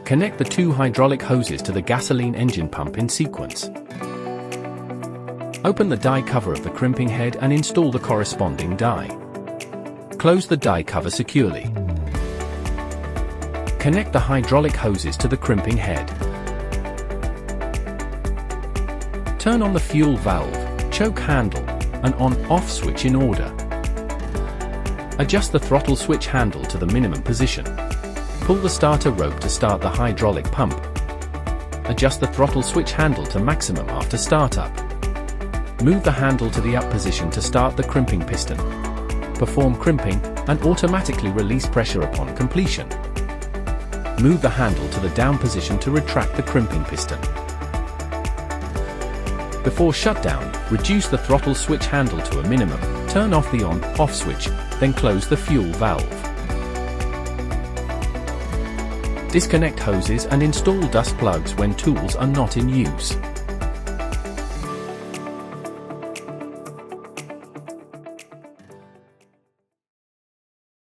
Connect the two hydraulic hoses to the gasoline engine pump in sequence. Open the die cover of the crimping head and install the corresponding die. Close the die cover securely. Connect the hydraulic hoses to the crimping head. Turn on the fuel valve, choke handle, and on/off switch in order. Adjust the throttle switch handle to the minimum position. Pull the starter rope to start the hydraulic pump. Adjust the throttle switch handle to maximum after startup. Move the handle to the up position to start the crimping piston. Perform crimping, and automatically release pressure upon completion. Move the handle to the down position to retract the crimping piston. Before shutdown, reduce the throttle switch handle to a minimum, turn off the on/off switch, then close the fuel valve. Disconnect hoses and install dust plugs when tools are not in use.